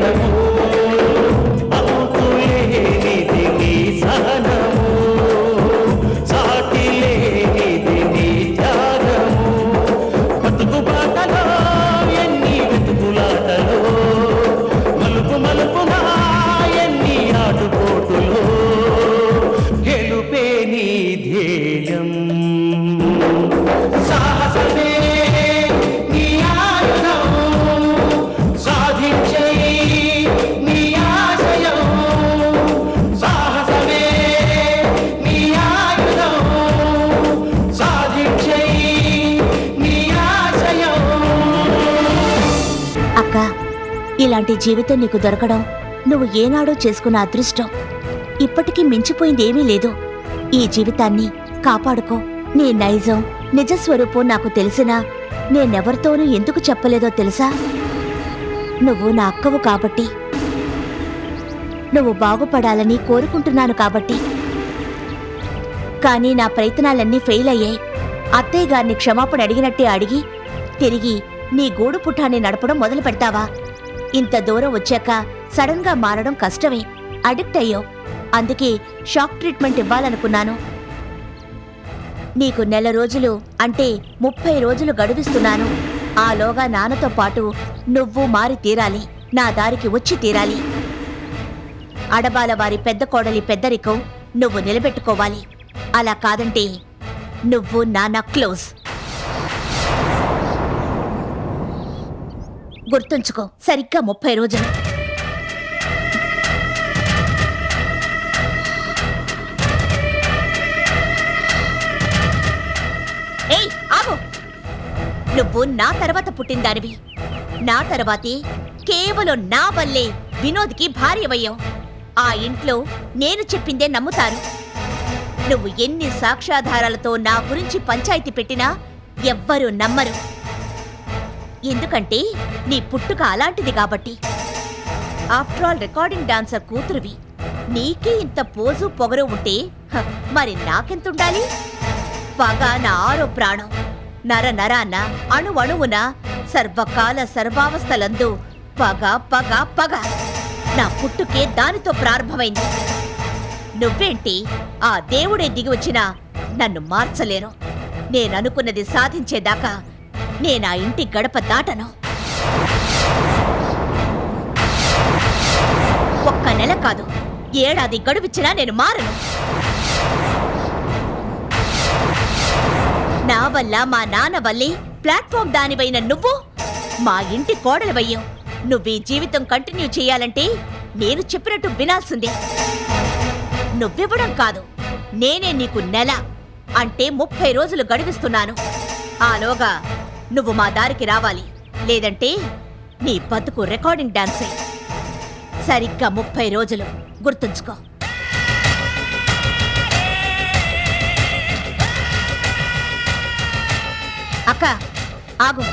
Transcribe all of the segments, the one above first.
పయనము అవుతులేనిది నీ సహనము సాటిలేనిది నీ త్యాగము బతుకు బాటలో ఎన్ని వెతుకులాటలో మలుపు మలుపునా ఎన్ని ఆటుపోటులో గెలుపే నీ ధ్యేయం సాహసమే నీ ఆయుధం సాధించే నీ ఆశయం సాహసమే నీ ఆయుధం సాధించే నీ ఆశయం. అక్క, ఇలాంటి జీవితం నీకు దొరకడం నువ్వు ఏనాడో చేసుకున్న అదృష్టం. ఇప్పటికీ మించిపోయిందేమీ లేదు. ఈ జీవితాన్ని కాపాడుకో. నీ నైజం నిజస్వరూపం నాకు తెలిసినా నేనెవరితోనూ ఎందుకు చెప్పలేదో తెలుసా? నువ్వు నా అక్కవు కాబట్టి, నువ్వు బాగుపడాలని కోరుకుంటున్నాను కాబట్టి. కానీ నా ప్రయత్నాలన్నీ ఫెయిల్ అయ్యాయి. అత్తయ్య గారిని క్షమాపణ అడిగినట్టే అడిగి తిరిగి నీ గూడు పుఠాన్ని నడపడం మొదలు పెడతావా? ఇంత దూరం వచ్చాక సడన్ గా మారడం కష్టమే. అడిక్ట్ అయ్యావు. అందుకే షాక్ ట్రీట్మెంట్ ఇవ్వాలనుకున్నాను. నీకు నెల రోజులు అంటే 30 రోజులు గడువిస్తున్నాను. ఆలోగా నాన్నతో పాటు నువ్వు మారి తీరాలి. నా దారికి వచ్చి తీరాలి. అడబాల వారి పెద్ద కోడలి పెద్దరికం నువ్వు నిలబెట్టుకోవాలి. అలా కాదంటే నువ్వు నాన్న క్లోజ్. గుర్తుంచుకో, సరిగ్గా 30 రోజులు. ఏయ్ ఆగు! నువ్వు నా తర్వాత పుట్టిందానివి. నా తర్వాతే కేవలం నా వల్లే వినోద్కి భార్యవయ్యావు. ఆ ఇంట్లో నేను చెప్పిందే నమ్ముతారు. నువ్వు ఎన్ని సాక్ష్యాధారాలతో నా గురించి పంచాయతీ పెట్టినా ఎవ్వరూ నమ్మరు. ఎందుకంటే నీ పుట్టుక అలాంటిది కాబట్టి. ఆఫ్టర్ ఆల్ రికార్డింగ్ డాన్సర్ కూతురువి. నీకే ఇంత పోజు పొగరు ఉంటే మరి నాకెంతుండాలి? పగ నా ఆరో ప్రాణం. నర నరాన అణువణువున సర్వకాల సర్వావస్థలందు పగ పగ పగ. నా పుట్టుకే దానితో ప్రారంభమైంది. నువ్వేంటి ఆ దేవుడే దిగి వచ్చినా నన్ను మార్చలేను. నేననుకున్నది సాధించేదాకా నేనా ఇంటి గడప దాటను. ఒక్క నెల కాదు, ఏడాది గడువిచ్చినా నేను మారను. నా వల్ల మా నాన్న వల్లే ప్లాట్ఫామ్ దానివైన నువ్వు మా ఇంటి కోడలివయ్యావు. నువ్వీ జీవితం కంటిన్యూ చేయాలంటే నేను చెప్పినట్టు వినాల్సిందే. నువ్వివ్వడం కాదు, నేనే నీకు నెల అంటే 30 రోజులు గడివిస్తున్నాను. ఆలోగా నువ్వు మా దారికి రావాలి. లేదంటే నీ బతుకు రికార్డింగ్ డాన్సే. సరిగ్గా 30 రోజులు. గుర్తుంచుకో. అక్క ఆగు.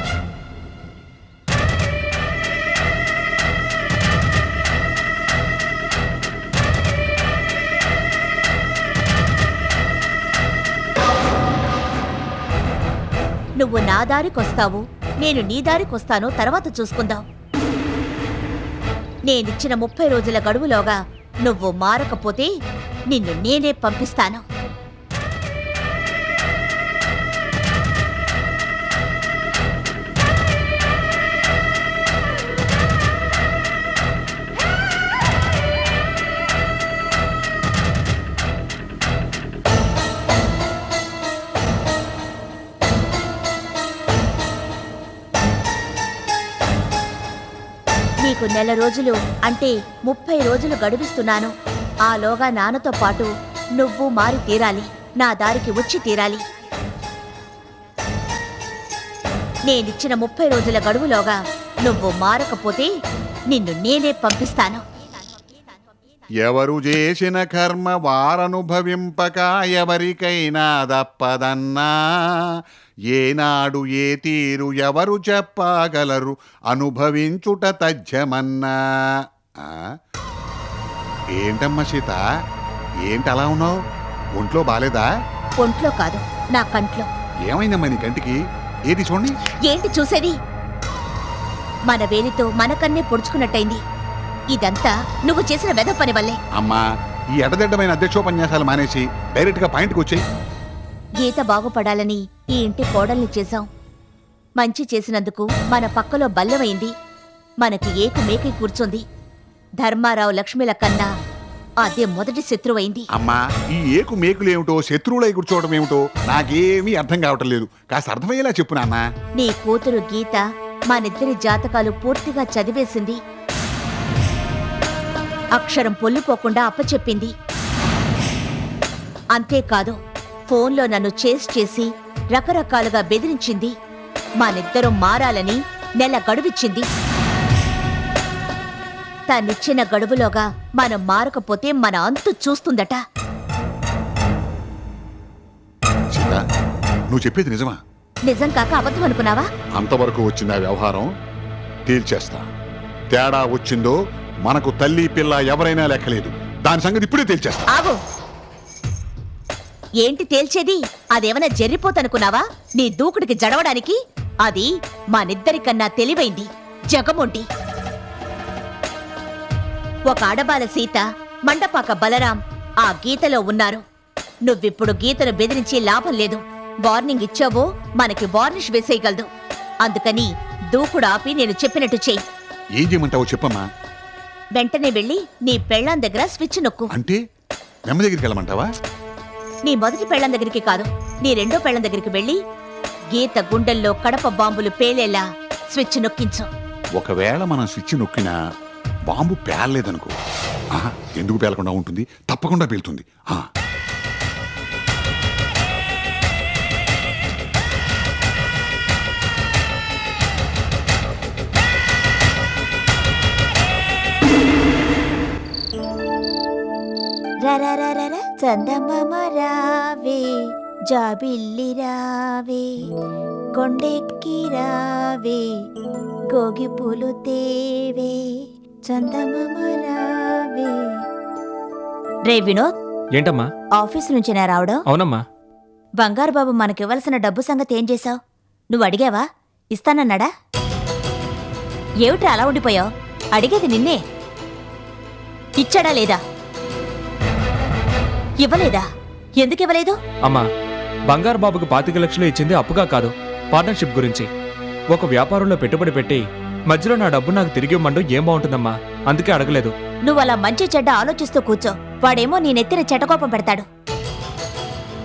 నువ్వు నా దారికొస్తావు, నేను నీ దారికొస్తాను. తర్వాత చూసుకుందాం. నేనిచ్చిన 30 రోజుల గడువులోగా నువ్వు మారకపోతే నిన్ను నేనే పంపిస్తాను. నీకు నెల రోజులు అంటే 30 రోజులు గడువిస్తున్నాను. ఆలోగా నాన్నతో పాటు నువ్వు మారి తీరాలి. నా దారికి వచ్చి తీరాలి. నేనిచ్చిన 30 రోజుల గడువులోగా నువ్వు మారకపోతే నిన్ను నేనే పంపిస్తాను. ఎవరు చేసిన కర్మ వారనుభవింపక ఎవరికైనా దప్పదన్నా, ఏనాడు ఏ తీరు ఎవరు చెప్పగలరు అనుభవించుట తథ్యమన్నా. ఏంటమ్మా సీత, ఏంటి అలా ఉన్నావు? ఒంట్లో బాలేదా? ఒంట్లో కాదు, నా కంట్లో. ఏమైందమ్మా నీ కంటికి? ఏది చూడండి. ఏంటి చూసేది? మన వేలితో మన కన్నే పొడుచుకున్నట్టయింది. ఇదంతా నువ్వు చేసిన వెధ పని వల్లే. అమ్మా, ఈ ఎడదెడ్డమైన అధ్యక్షోపన్యాసాలు మానేసి డైరెక్ట్ గా పాయింట్కి వచ్చేయి. గీత బాగుపడాలని ఈ ఇంటి కోడల్ని చేశాం. మంచి చేసినందుకు మన పక్కలో బల్లమైంది. మనకి ఏకు మేకి కూర్చుంది. ధర్మారావు లక్ష్మిల కన్నా అదే మొదటి శత్రువైంది. అమ్మా, ఈ ఏకు మేకులేమిటో శత్రువులై కూర్చోవడం ఏమిటో నాకేమీ అర్థం కావటం లేదు. కాస్త అర్థమయ్యేలా చెప్పు నాన్న. నీ కూతురు గీత మనిద్దరి జాతకాలు పూర్తిగా చదివేసింది. అక్షరం పొల్లిపోకుండా అప్పచెప్పింది. అంతేకాదు, ఫోన్లో నన్ను చేస్ చేసి రకరకాలుగా బెదిరించింది. మనిద్దరం మారాలని నెల గడువిచ్చింది. తనిచ్చిన గడువులోగా మనం మారకపోతే మన అంతు చూస్తుందట. సీత, నువ్వు చెప్పేది నిజమా? నిజం కాక అబద్ధం అనుకున్నావా? అంతవరకు వచ్చిందా వ్యవహారం? తేల్చేస్తా. తేడా వచ్చిందో మనకు తల్లి పిల్ల ఎవరైనా లెక్కలేదు. దాని సంగతి ఇప్పుడే తేల్చేస్తా. ఆగు. ఏంటి తేల్చేది? అదేమైనా జర్రిపోతనుకున్నావా నీ దూకుడికి జడవడానికి? అది మనిద్దరికన్నా తెలివైంది, జగమొంటి. ఒక ఆడబాల సీత, మండపాక బలరాం ఆ గీతలో ఉన్నారు. నువ్విప్పుడు గీతను బెదిరించి లాభం లేదు. వార్నింగ్ ఇచ్చావో మనకి వార్నిష్ వేసేయగలదు. అందుకని దూకుడు ఆపి నేను చెప్పినట్టు చెయ్యి. ఏం చేయమంటావో చెప్పమ్మా. వెంటనే వెళ్ళి నీ పెళ్ళాం దగ్గర స్విచ్ నొక్కు. అంటే మెమ్మ దగ్గరికి వెళ్ళమంటావా? నీ మొదటి పెళ్ళాం దగ్గరికి కాదు, నీ రెండో పెళ్ళాం దగ్గరికి వెళ్ళి గీత గుండెల్లో కడప బాంబులు పేలేలా స్విచ్ నొక్కించు. ఒకవేళ మనం స్విచ్ నొక్కినా బాంబు పేలలేదనుకో, ఎందుకు పేలకుండా ఉంటుంది? తప్పకుండా పేలుతుంది. చందమామ రావే, జాబిల్లి రావే, కొండెక్కి రావే, గోగి పూలు తేవే, చందమామ రావే. రే వినోద్, ఏంటమ్మా? ఆఫీస్ నుంచేనా రావడం? అవునమ్మా. బంగారు బాబు మనకివ్వాల్సిన డబ్బు సంగతి ఏం చేశావు? నువ్వు అడిగావా? ఇస్తానన్నాడా? ఏమిట్రా అలా ఉండిపోయావు? అడిగేది నిన్నే. ఇచ్చాడా లేదా? ఇవ్వలేదా? ఎందుకు ఇవ్వలేదు? అమ్మా, బంగారు బాబుకు 25 లక్షలు ఇచ్చింది అప్పుగా కాదు, పార్ట్నర్షిప్ గురించి. ఒక వ్యాపారంలో పెట్టుబడి పెట్టి మధ్యలో నా డబ్బు నాకు తిరిగి ఇవ్వమంటూ ఏం బాగుంటుందమ్మా, అందుకే అడగలేదు. నువ్వు అలా మంచి చెడ్డ ఆలోచిస్తూ కూర్చో. వాడేమో నీ నెత్తిన చెటకోపం పెడతాడు.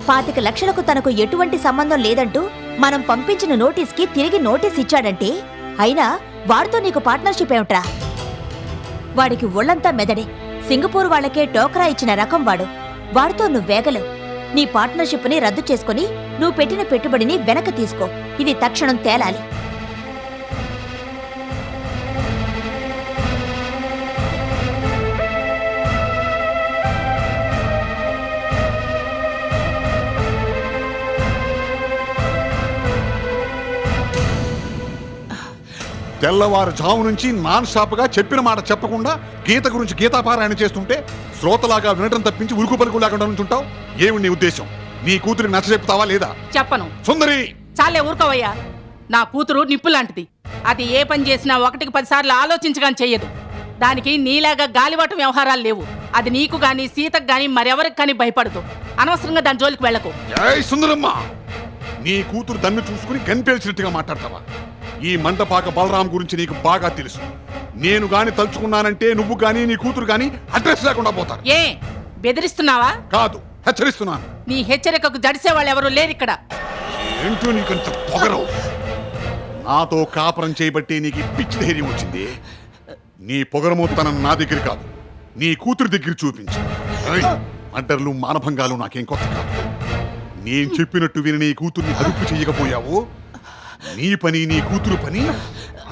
25 లక్షలకు తనకు ఎటువంటి సంబంధం లేదంటూ మనం పంపించిన నోటీస్కి తిరిగి నోటీస్ ఇచ్చాడంటే, అయినా వాడితో నీకు పార్ట్నర్షిప్ ఏమిట్రా? వాడికి ఒళ్ళంతా మెదడే. సింగపూర్ వాళ్ళకే టోకరా ఇచ్చిన రకం వాడు. వాడితో నువ్వేగలేవు. నీ పార్ట్నర్షిప్ని రద్దు చేసుకుని నువ్వు పెట్టిన పెట్టుబడిని వెనక్కి తీసుకో. ఇది తక్షణం తేలాలి. తెల్లవారుజాము నుంచి నాన్ స్టాప్ గా చెప్పిన మాట చెప్పకుండా గీత గురించి గీతాపారాయణ చేస్తుంటే శ్రోతలాగా వినటం తప్పించి ఉలుకు పలుకు లేకుండా ఉంటుంటావు. ఏమి నీ ఉద్దేశం? నీ కూతురికి నచ్చ చెప్తావా లేదా? చెప్పను. సుందరి, చాలే ఊరుకోవయ్యా. నా కూతురు నిప్పు లాంటిది. అది ఏ పని చేసినా 1కి 10 సార్లు ఆలోచించగాని చెయ్యదు. దానికి నీలాగా గాలివాటం వ్యవహారాలు లేవు. అది నీకు గాని సీతకు గాని మరెవరికి కానీ భయపడదు. అనవసరంగా దాని జోలికి వెళ్ళకు. ఏయ్ సుందరమ్మ, నీ కూతురు దన్ను చూసుకుని గన్పేల్చినట్టుగా మాట్లాడతావా? ఈ మంటపాక బలరాం గురించి నీకు బాగా తెలుసు. నేను గాని తలుచుకున్నానంటే నువ్వు గాని నీ కూతురు గాని అడ్రస్ లేకుండా పోతారు. ఏ బెదిరిస్తున్నావా? కాదు, హెచ్చరిస్తున్నాను. నీ హెచ్చరికకు జడిసే వాళ్ళు ఎవరు లేరిక్కడ. ఏంటో నీకంత పొగరు? నాతో కాపురం చేయబట్టి నీకు పిచ్చి ధైర్యం వచ్చింది. నీ పొగరమూతనం నా దగ్గర కాదు, నీ కూతురు దగ్గర చూపించు. మర్డర్లు మానభంగాలు నాకేం కొత్త కాదు. నేను చెప్పినట్టు విని నీ కూతుర్ని అదుపు చెయ్యకపోయావు, నీ పని నీ కూతురు పని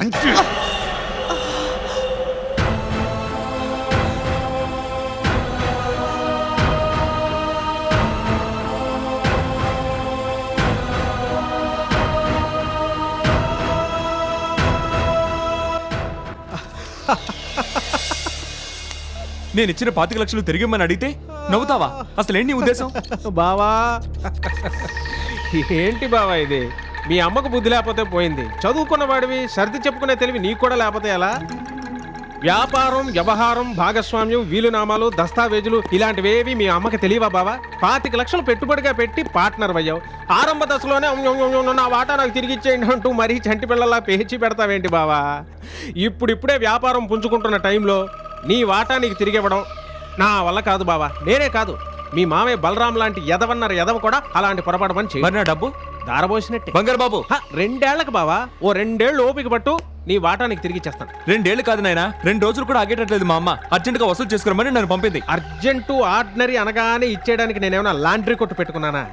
అంతే. నేనిచ్చిన 25 లక్షలు తిరిగిమ్మని అడిగితే నవ్వుతావా? అసలేంటి నీ ఉద్దేశం? బావా, ఏంటి బావా ఇది? మీ అమ్మకు బుద్ధి లేకపోతే పోయింది. చదువుకున్న వాడివి, సర్ది చెప్పుకునే తెలివి నీకు కూడా లేకపోతే ఎలా? వ్యాపారం, వ్యవహారం, భాగస్వామ్యం, వీలునామాలు, దస్తావేజులు ఇలాంటివేవి మీ అమ్మకి తెలియవా బావా? 25 లక్షలు పెట్టుబడిగా పెట్టి పార్ట్నర్ అయ్యావు. ఆరంభ దశలోనే నా వాటా నాకు తిరిగి ఇచ్చేయండి అంటూ మరీ చంటి పిల్లలా పేచి పెడతావేంటి బావా? ఇప్పుడిప్పుడే వ్యాపారం పుంజుకుంటున్న టైంలో నీ వాటా నీకు తిరిగి ఇవ్వడం నా వల్ల కాదు బావా. నేనే కాదు, మీ మామయ్య బలరాం లాంటి ఎదవన్నర ఎదవ కూడా అలాంటి పొరపాటు పని చేయ. మరి నా డబ్బు దారబోసినట్టే. బంగారు బాబు 2 ఏళ్లకు బావా, ఓ 2 ఏళ్ళు ఓపిక పట్టు, నీ వాటా నీకు తిరిగి ఇచ్చేస్తాను. 2 ఏళ్ళు కాదు నాయనా, 2 రోజులు కూడా ఆగేటట్లేదు. మా అమ్మ అర్జెంటుగా వసూలు చేసుకురమని నన్ను పంపింది. అర్జెంటు ఆర్డినరీ అనగానే ఇచ్చేయడానికి నేనేమైనా లాండ్రీ కొట్టు పెట్టుకున్నానా?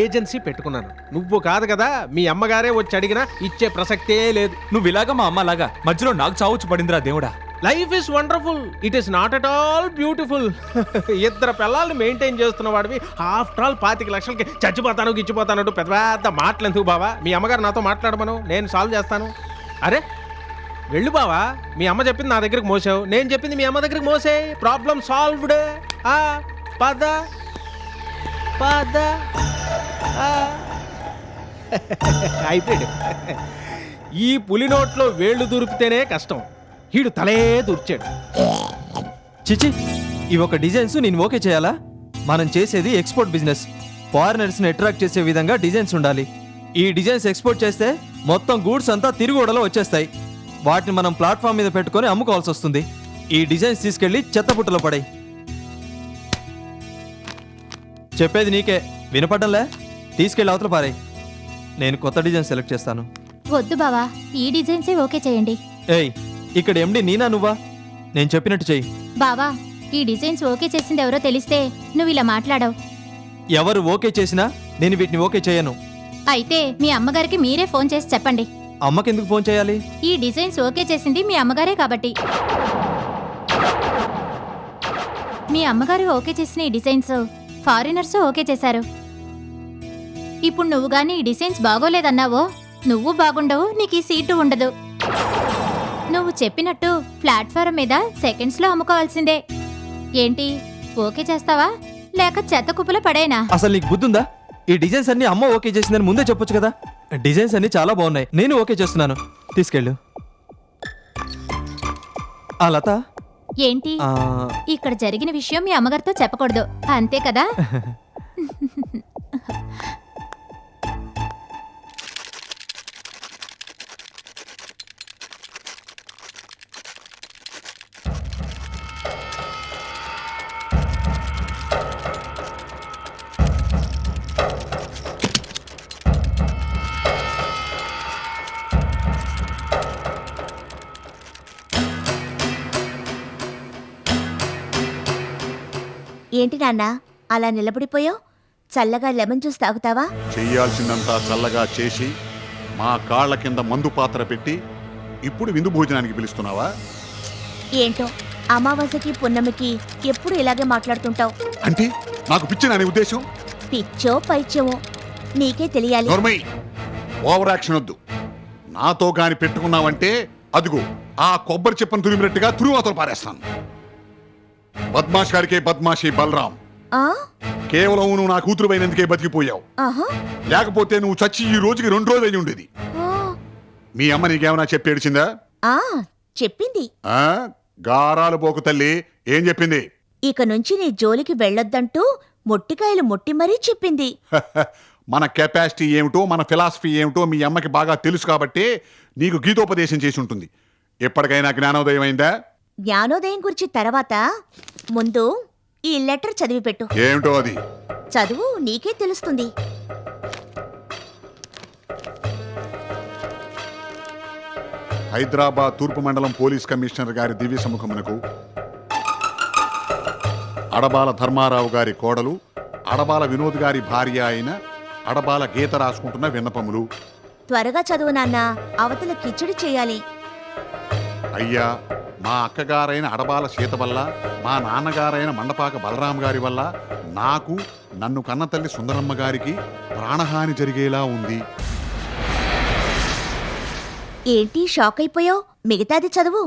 ఏజెన్సీ పెట్టుకున్నాను. నువ్వు కాదు కదా, మీ అమ్మగారే వచ్చి అడిగినా ఇచ్చే ప్రసక్తే లేదు. నువ్వు ఇలాగా మా అమ్మ లాగా మధ్యలో నాకు చావచ్చు పడిందిరా దేవుడా. Life is wonderful, it is not at all beautiful. 2 పిల్లల్ని మెయింటైన్ చేస్తున్న వాడివి ఆఫ్టర్ ఆల్ 25 లక్షలకి చచ్చిపోతాను గిచ్చిపోతానంటూ పెద్ద పెద్ద మాటలు ఎందుకు బావా? మీ అమ్మగారు నాతో మాట్లాడమను, నేను సాల్వ్ చేస్తాను. అరే వెళ్ళు బావా, మీ అమ్మ చెప్పింది నా దగ్గరికి మోసావు, నేను చెప్పింది మీ అమ్మ దగ్గరికి మోసే, ప్రాబ్లం సాల్వ్డ్. పద పద. అయిపోయాడు. ఈ పులి నోట్లో వేళ్ళు దూరిపితేనే కష్టం, వీడు తలే దూర్చాడు. చిచి, ఈ ఒక డిజైన్స్ నేను ఓకే చేయాలా? మనం చేసేది ఎక్స్పోర్ట్ బిజినెస్. ఫారినర్స్ని అట్రాక్ట్ చేసే విధంగా డిజైన్స్ ఉండాలి. ఈ డిజైన్స్ ఎక్స్పోర్ట్ చేస్తే మొత్తం గూడ్స్ అంతా తిరుగుడలో వచ్చేస్తాయి. వాటిని మనం ప్లాట్ఫామ్ మీద పెట్టుకొని అమ్ముకోవాల్సి వస్తుంది. ఈ డిజైన్స్ తీసుకెళ్లి చెత్తపుట్టలో పడాయి. చెప్పేది నీకే, వినపడ్డంలే? తీసుకెళ్లి అవతల పారాయి. నేను కొత్త డిజైన్ సెలెక్ట్ చేస్తాను. వద్దు బావా, ఈ డిజైన్సే ఓకే చేయండి. ఏయ్, ఇక్కడ ఎండి నీనా నువ్వా? నేను చెప్పినట్టు చెయ్యి. బావా, ఈ డిజైన్స్ ఓకే చేసింది ఎవరో తెలిస్తే నువ్వు ఇలా మాట్లాడవు. ఎవరు ఓకే చేసినా నేను వీటిని ఓకే చేయను. అయితే మీ అమ్మగారికి మీరే ఫోన్ చేసి చెప్పండి. అమ్మకెందుకు ఫోన్ చేయాలి? ఈ డిజైన్స్ ఓకే చేసింది మీ అమ్మగారే కాబట్టి. మీ అమ్మగారు ఓకే చేసిన ఈ డిజైన్స్ ఫారినర్స్ ఓకే చేశారు. ఇప్పుడు నువ్వు గానీ ఈ డిజైన్స్ బాగోలేదన్నావో, నువ్వు బాగుండవు, నీకు ఈ సీటు ఉండదు. నువ్వు చెప్పినట్టు ప్లాట్ఫారం మీద సెకండ్స్లో అమ్ముకోవాల్సిందే. ఏంటి, ఓకే చేస్తావా లేక చెత్త కుప్పలో పడేనా? అసలు నీకు బుద్ధుందా? ఈ డిజైన్స్ అన్ని అమ్మ ఓకే చేసిందని ముందే చెప్పొచ్చు కదా. డిజైన్స్ అన్ని చాలా బాగున్నాయి, నేను ఓకే చేస్తున్నాను. తీసుకెళ్ళు. ఆ లత, ఏంటి, ఇక్కడ జరిగిన విషయం మీ అమ్మగారితో చెప్పకూడదు, అంతే కదా? ఏంటి నాన్న అలా నిలబడిపోయావు? చల్లగా లెమన్ జ్యూస్ తాగుతావా? చెయ్యాల్సిందంతా చల్లగా చేసి మా కాళ్ళ కింద మందు పాత్ర పెట్టి ఇప్పుడు విందు భోజనానికి పిలుస్తున్నావా? ఏంటో అమావాస్యకి పున్నమికి ఎప్పుడు ఇలాగే మాట్లాడుతుంటావు. అంటే నాకు పిచ్చిన అనే ఉద్దేశం? పిచ్చో పైచ్యమో నీకే తెలియాలి. నోర్మై, ఓవర్ యాక్షన్ వద్దు. నాతో గాని పెట్టుకున్నావంటే అదిగో ఆ కొబ్బరి చెప్పను తురిమినట్టుగా తురుమాతలు పారేస్తాను. బద్మాష్ గారికే బద్మాషి బలరాం. ఆ కేవలం నువ్వు నా కూతురు అయినందుకే బతికిపోయావు. ఆహా, లేకపోతే నువ్వు చచ్చి ఈ రోజుకి 2 రోజులు అయి ఉండేది. ఆ, మీ అమ్మ నీకేమైనా చెప్పి ఏడిచిందా? ఆ, చెప్పింది. ఆ గారాలు పోకు తల్లి, ఏం చెప్పింది? ఇక నుంచి నీ జోలికి వెళ్ళొద్దంటూ మొట్టికాయలు మొట్టి మరీ చెప్పింది. మన కెపాసిటీ ఏమిటో, మన ఫిలాసఫీ ఏమిటో మీ అమ్మకి బాగా తెలుసు కాబట్టి నీకు గీతోపదేశం చేసి ఉంటుంది. ఎప్పటికైనా జ్ఞానోదయం అయిందా? జ్ఞానోదయం గురించి తర్వాత ముందు ఈ లెటర్ చదివి పెట్టు. ఏమిటో అది? చదువు, నీకే తెలుస్తుంది. హైదరాబాద్ తూర్పు మండలం పోలీస్ కమిషనర్ గారి దివ్య సముఖమునకు అడబాల ధర్మారావు గారి కోడలు అడబాల వినోద్ గారి భార్య అయిన అడబాల గీత రాసుకుంటున్న విన్నపములు. త్వరగా చదువు నాన్న, అవతల కిచడి చేయాలి. అయ్యా, మా అక్కగారైన అడబాల సీత వల్ల, మా నాన్నగారైన మండపాక బలరాం గారి వల్ల నాకు, నన్ను కన్న తల్లి సుందరమ్మ గారికి ప్రాణహాని జరిగేలా ఉంది. ఏంటి షాక్ అయిపోయావు? మిగతాది చదువు.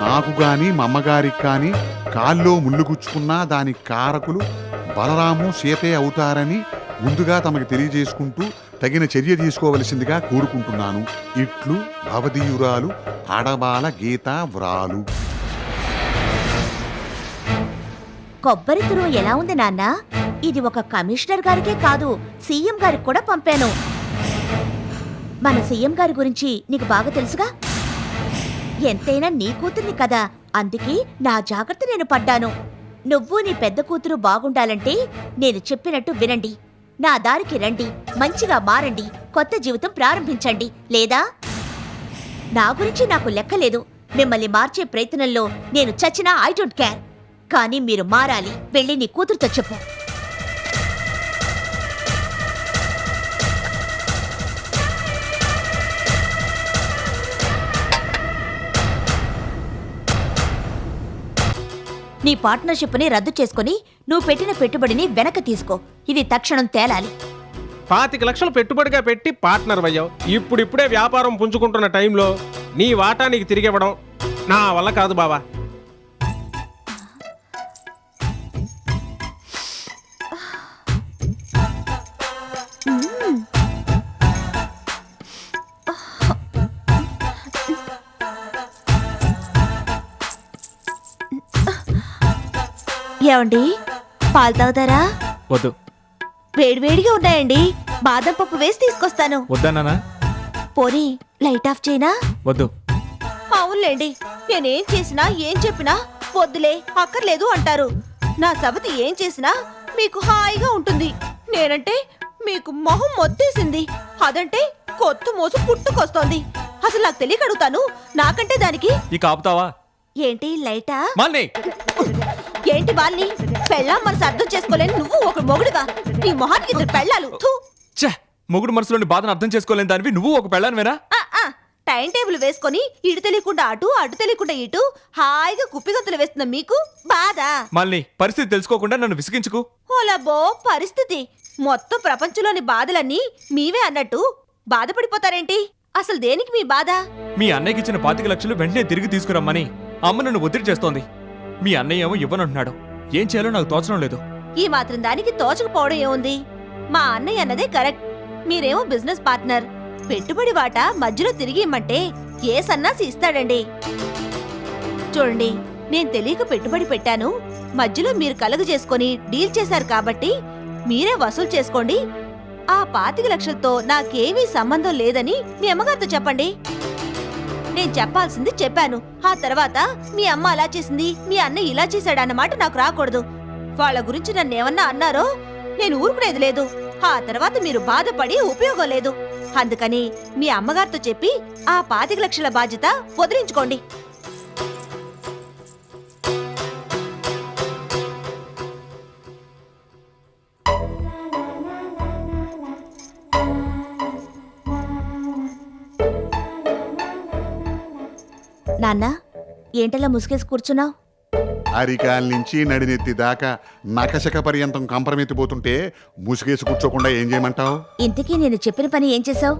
నాకు గాని మా అమ్మగారికి కాని కాల్లో ముళ్ళు గుచ్చుకున్నా దానికి కారకులు బలరాము సీతే అవుతారని ముందుగా తమకు తెలియజేసుకుంటూ తగిన చర్య తీసుకోవలసిందిగా కోరుకుంటున్నాను. ఇట్లు భవదీయురాలు ఆడబాల గీతా వ్రాలు. కొబ్బరి తురుము ఎలా ఉంది నాన్న? ఇది ఒక కమిషనర్ గారికే కాదు, సీఎం గారికి కూడా పంపాను. మన సీఎం గారి గురించి నీకు బాగా తెలుసుగా. ఎంతైనా నీ కూతుర్ని కదా, అందుకే నా జాగ్రత్త నేను పడ్డాను. నువ్వు నీ పెద్ద కూతురు బాగుండాలంటే నేను చెప్పినట్టు వినండి. నా దారికి రండి, మంచిగా మారండి, కొత్త జీవితం ప్రారంభించండి. లేదా నా గురించి నాకు లెక్కలేదు. మిమ్మల్ని మార్చే ప్రయత్నంలో నేను చచ్చినా ఐ డోంట్ కేర్. కానీ మీరు మారాలి. వెళ్ళి నీ కూతురుతో చెప్పు. నీ పార్ట్నర్షిప్ని రద్దు చేసుకుని నువ్వు పెట్టిన పెట్టుబడిని వెనక్కి తీసుకో. ఇది తక్షణం తేలాలి. 25 లక్షలు పెట్టుబడిగా పెట్టి పార్ట్నర్ అయ్యావు. ఇప్పుడిప్పుడే వ్యాపారం పుంజుకుంటున్న టైంలో నీ వాటా నీకు తిరిగి ఇవ్వడం నా వల్ల కాదు బావా. ఏమండి, పాలు తాగుతారా? వద్దు. వేడివేడిగా ఉన్నాయండి. బాదం పప్పు వేసి తీసుకొస్తాను. వద్దన్నానా? పోనీ లైట్ ఆఫ్ చేయనా? వద్దు. అవునులేండి, నేనేం చేసినా ఏం చెప్పినా వద్దులే అక్కర్లేదు అంటారు. నా సవతి ఏం చేసినా మీకు హాయిగా ఉంటుంది. నేనంటే మీకు మొహం మొత్తేసింది, అదంటే కొత్త మోసు పుట్టుకొస్తోంది. అసలు నాకు తెలియక అడుగుతాను, నాకంటే దానికి. ఇక ఆపుతావా? ఏంటి లైటా? మాలిని, ఏంటి వాళ్ళని పెళ్ళాం మనసు అర్థం చేసుకోలేని నువ్వు ఒక మొగుడుగా. నీ మొహానికి ఇద్దరు పెళ్ళాలు. థూ. ఛే, మొగుడు మనసులోని బాధను అర్థం చేసుకోలేని దానివి నువ్వు ఒక పెళ్ళానివేనా? టైం టేబుల్ వేసుకొని ఇటు తెలియకుండా అటు అటు తెలియకుండా ఇటు హాయిగా కుప్పిగంతులు వేస్తున్న మీకు బాధ. మాలిని, పరిస్థితి తెలుసుకోకుండా నన్ను విసిగించుకు. ఓలబో పరిస్థితి. మొత్తం ప్రపంచంలోని బాధలన్నీ మీవే అన్నట్టు బాధపడిపోతారేంటి? అసలు దేనికి మీ బాధ? మీ అన్నయ్యకి ఇచ్చిన 25 లక్షలు వెంటనే తిరిగి తీసుకురమ్మని అమ్మ నన్ను ఒత్తిడి చేస్తోంది. మీ అన్నయ్య ఏమో ఇవ్వనంటున్నాడు. ఏం చేయాలో నాకు తోచడం లేదు. ఈ మాత్రం దానికి తోచకపోవడం ఏముంది? మా అన్నయ్య అన్నదే కరెక్ట్. మీరేమో బిజినెస్ పార్ట్నర్. పెట్టుబడి వాటా మధ్యలో తిరిగి ఇమ్మంటే ఏ సన్నాసి ఇస్తాడండి? చూడండి, నేను తెలియక పెట్టుబడి పెట్టాను. మధ్యలో మీరు కలుగు చేసుకొని డీల్ చేశారు కాబట్టి మీరే వసూలు చేసుకోండి. ఆ 25 లక్షలతో నాకేమీ సంబంధం లేదని మీ అమ్మగారితో చెప్పండి. నేను చెప్పాల్సింది చెప్పాను. ఆ తర్వాత మీ అమ్మ అలా చేసింది, మీ అన్నయ్య ఇలా చేశాడన్నమాట నాకు రాకూడదు. వాళ్ళ గురించి నన్ను ఏమన్నా అన్నారో నేను ఊరుకునేది లేదు. ఆ తర్వాత మీరు బాధపడి ఉపయోగం లేదు. అందుకని మీ అమ్మగారితో చెప్పి ఆ 25 లక్షల బాధ్యత వదిలించుకోండి. నాన్న, ఏంటలా ముసుగేసి కూర్చున్నావు? అరికాల నుంచి నడినెత్తి దాకా నకశక పర్యంతం కంపరమెత్తిపోతుంటే ముసుగేసి కూర్చోకుండా ఏం చేయమంటావు? ఇంతకీ నేను చెప్పిన పని ఏం చేశావు?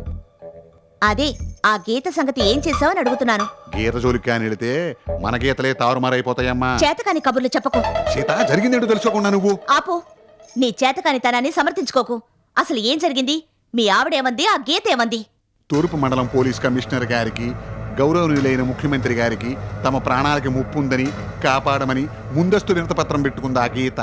అదే ఆ గీత సంగతి ఏం చేశావు అని అడుగుతున్నాను. గీత జోలికి అని వెళితే మన గీతలే తారుమారైపోతాయమ్మా. చేతకాని కబుర్లు చెప్పకు. సీత, జరిగిందేంటో తెలుసుకోకుండా నువ్వు. ఆపు. నీ చేతకానితనాన్ని సమర్థించుకోకు. అసలు ఏం జరిగింది? మీ ఆవిడేమంది? ఆ గీత ఏమంది? తూర్పు మండలం పోలీస్ కమిషనర్ గారికి, గౌరవనీయులైన ముఖ్యమంత్రి గారికి తమ ప్రాణాలకి ముప్పు ఉందని కాపాడమని ముందస్తు వినతపత్రం పెట్టుకుంది ఆ గీత.